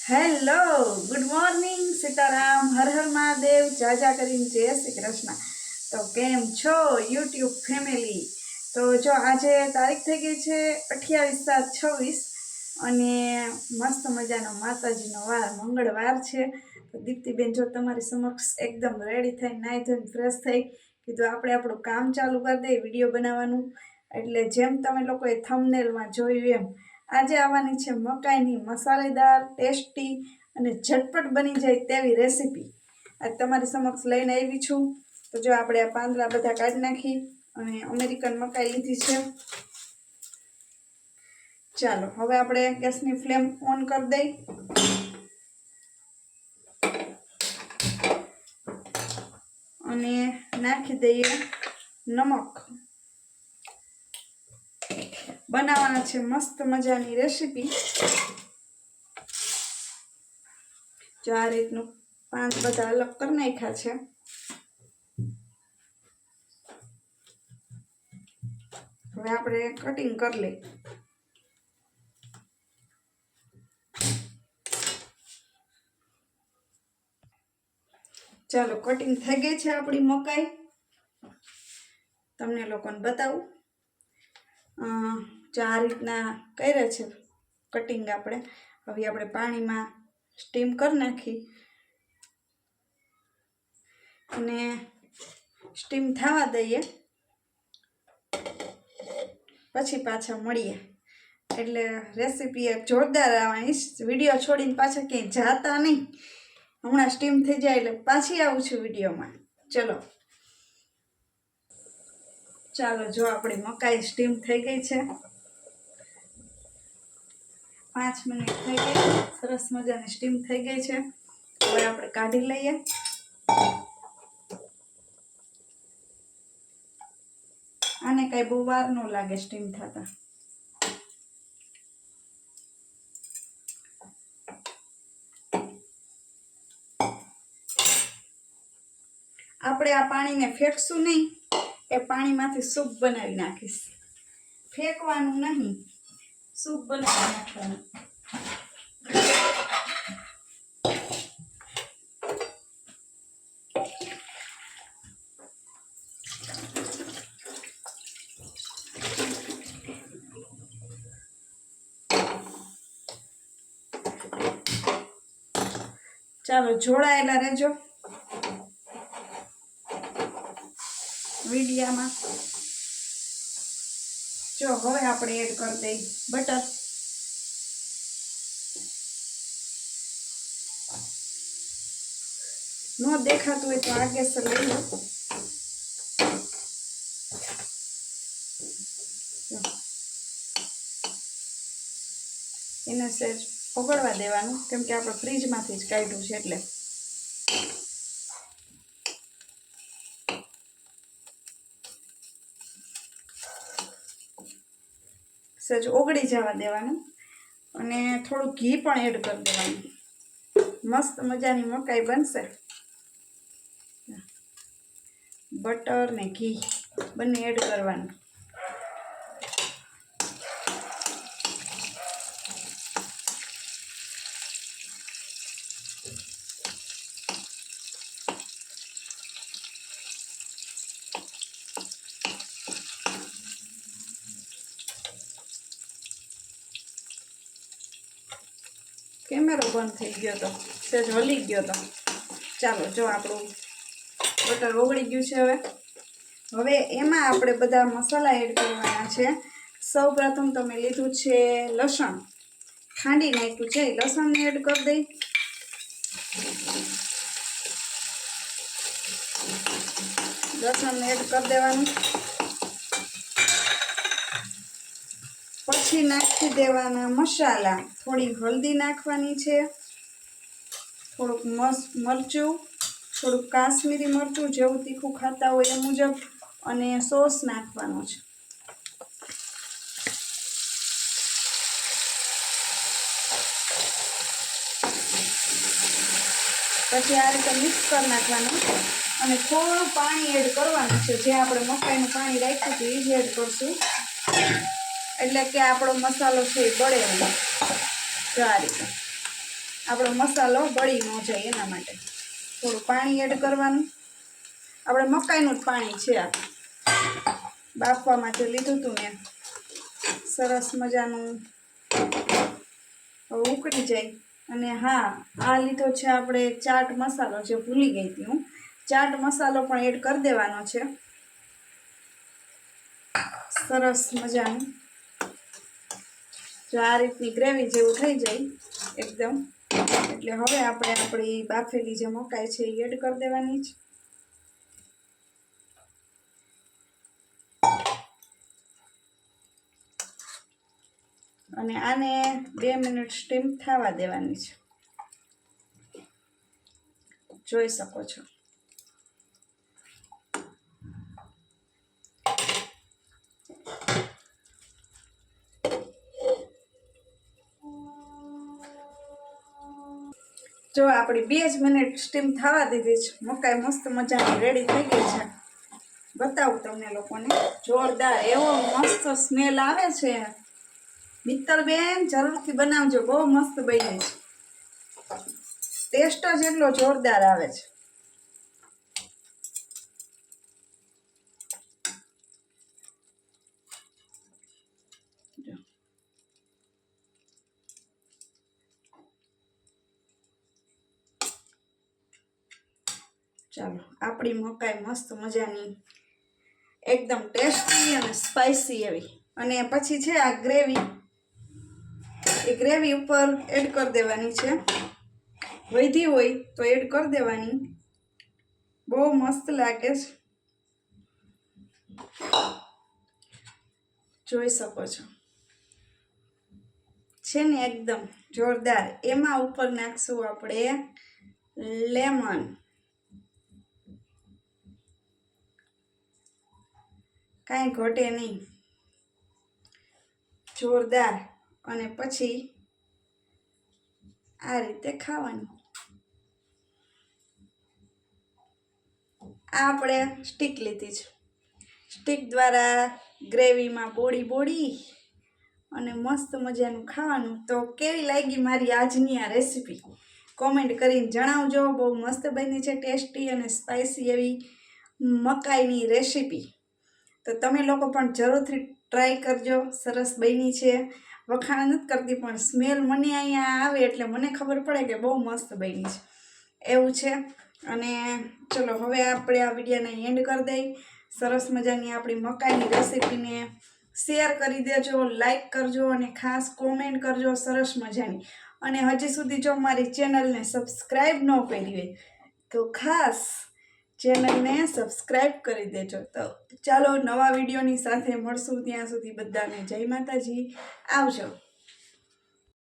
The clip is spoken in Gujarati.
Hello, good morning, Sitaram, Har Har Mahadev, જાજા કરીને જય શ્રી કૃષ્ણ. તો કેમ છો યુટ્યુબ ફેમિલી? તો જો આજે તારીખ થઈ ગઈ છે 28/7/26 અને મસ્ત મજાનો માતાજીનો વાર મંગળવાર છે. તો દીપ્તિબેન જો તમારી સમક્ષ એકદમ રેડી થઈ નાહી ધોઈને ફ્રેશ થઈ કીધું આપણે આપણું કામ ચાલુ કરી દઈએ વિડીયો બનાવવાનું. એટલે જેમ તમે લોકોએ થંબનેલમાં જોયું એમ આજે આવવાની છે મકાઈની મસાલેદાર ટેસ્ટી અને ઝટપટ બની જાય તેવી રેસીપી આજ તમારી સમક્ષ લઈને આવી છું. તો જો આપણે આ પાંદડા બધા કાઢી નાખી અને અમેરિકન મકાઈ લીધી છે. ચાલો હવે આપણે ગેસની ફ્લેમ ઓન કરી દઈ અને નાખી દઈએ નમક. બનાવવાના છે મસ્ત મજાની રેસીપી. જો આ રીતનું પાંચ બધા અલગ કરી નાખ્યા છે. હવે આપણે કટિંગ કરી લઈએ. ચાલો કટિંગ થઈ ગઈ છે આપણી મકાઈ. તમને લોકોને બતાવું. જો આ રીતના કર્યા છે કટિંગ આપણે. હવે આપણે પાણીમાં સ્ટીમ કરી નાખી અને સ્ટીમ થવા દઈએ, પછી પાછા મળીએ. એટલે રેસીપી એક જોરદાર આવવાની. વિડીયો છોડીને પાછા ક્યાંય જાતા નહીં. હમણાં સ્ટીમ થઈ જાય એટલે પાછી આવું છું વિડીયોમાં. ચલો ચાલો જો આપણી મકાઈ સ્ટીમ થઈ ગઈ છે. 5 મિનિટ થઈ ગઈ, સરસ મજાની સ્ટીમ થઈ ગઈ છે. હવે આપણે કાઢી લઈએ. આને કઈ બહુ વાર ન લાગે સ્ટીમ થતા. આપણે આ પાણીને ફેંકશું નહીં, એ પાણીમાંથી સૂપ બનાવી નાખીશ. ફેંકવાનું નહીં, સૂપ બનાવી નાખવાનું. ચાલો જોડાયેલા રહેજો વિડીયામાં. જો હવે આપણે એડ કરી દઈએ બટર. ન દેખાતું હોય તો આ ગેસ લઈ લો. એને સહેજ ઓગળવા દેવાનું, કેમ કે આપણે ફ્રીજમાંથી જ કાઢ્યું છે એટલે. સહેજ ઓગળી જવા દેવાનું અને થોડું ઘી પણ એડ કરી દેવાનું. મસ્ત મજાની મકાઈ બનશે. બટર ને ઘી બંને એડ કરવાનું. કેમેરો બંધ થઈ ગયો તો, સહેજ હલી ગયો તો. ચાલો જો આપણું બટર ઓગળી ગયું છે. હવે એમાં આપણે બધા મસાલા એડ કરવાના છે. સૌ પ્રથમ તમે લીધું છે લસણ, ખાંડી નાખ્યું છે. લસણને એડ કરી દઈ. લસણને એડ કરી દેવાનું. પછી નાખી દેવાના મસાલા. થોડી હલ્દી નાખવાની છે, થોડુંક મરચું, થોડુંક કાશ્મીરી મરચું જેવું તીખું ખાતા હોય એ મુજબ, અને સોસ નાખવાનો છે. પછી આ રીતે મિક્સ કરી નાખવાનું અને થોડું પાણી એડ કરવાનું છે. જે આપણે મકાઈનું પાણી રાખ્યું હતું એ જ એડ કરશું, એટલે કે આપણો મસાલો છે એ બળે નહીં. જો આ રીતે આપણો મસાલો બળી ન જાય એના માટે થોડું પાણી એડ કરવાનું. આપણે મકાઈનું જ પાણી છે આ, બાફવા માટે લીધું હતું ને. સરસ મજાનું ઉકળી જાય. અને હા, આ લીધો છે આપણે ચાટ મસાલો, જે ભૂલી ગઈ હતી હું. ચાટ મસાલો પણ એડ કરી દેવાનો છે. સરસ મજાનું જો આ રીતની ગ્રેવી જેવું થઈ જાય એકદમ, એટલે હવે આપણે આપણી બાફેલી જે મકાઈ છે એ એડ કરી દેવાની છે. અને આને 2 મિનિટ સ્ટીમ થવા દેવાની છે. જોઈ શકો છો. જો આપણી 2 જ મિનિટ સ્ટીમ થવા દીધી છે. મકાઈ મસ્ત મજાની રેડી થઈ ગઈ છે. બતાવું તમને લોકોને. જોરદાર એવો મસ્ત સ્મેલ આવે છે. મિત્તલબેન જરૂરથી બનાવજો, બહુ મસ્ત બની છે. ટેસ્ટ જ એટલો જોરદાર આવે છે. ચાલો, આપણી મકાઈ મસ્ત મજાની એકદમ ટેસ્ટી અને સ્પાઇસી એવી. અને પછી છે આ ગ્રેવી, એ ગ્રેવી ઉપર એડ કરી દેવાની છે. વધી હોય તો એડ કરી દેવાની. બહુ મસ્ત લાગે છે, જોઈ શકો છો. છે ને એકદમ જોરદાર. એમાં ઉપર નાખશું આપણે લેમન. કાંઈ ઘટે નહીં, જોરદાર. અને પછી આ રીતે ખાવાનું. આ આપણે સ્ટીક લીધી છે. સ્ટીક દ્વારા ગ્રેવીમાં બોળી અને મસ્ત મજાનું ખાવાનું. તો કેવી લાગી મારી આજની આ રેસીપી કોમેન્ટ કરીને જણાવજો. બહુ મસ્ત બની છે, ટેસ્ટી અને સ્પાઇસી એવી મકાઈની રેસીપી. તો તમે લોકો પણ જરૂરથી ટ્રાય કરજો. સરસ બની છે. વખાણ નથી કરતી, પણ સ્મેલ મને અહીંયા આવે એટલે મને ખબર પડે કે બહુ મસ્ત બની છે, એવું છે. અને ચલો હવે આપણે આ વિડીયોને એન્ડ કરી દઈ. સરસ મજાની આપણી મકાઈની રેસીપીને શેર કરી દેજો, લાઈક કરજો અને ખાસ કોમેન્ટ કરજો સરસ મજાની. અને હજી સુધી જો મારી ચેનલને સબસ્ક્રાઈબ ન કરી હોય તો ખાસ ચેનલને સબસ્ક્રાઈબ કરી દેજો. તો ચાલો નવા વિડીયોની સાથે મળશું. ત્યાં સુધી બધાને જય માતાજી. આવજો.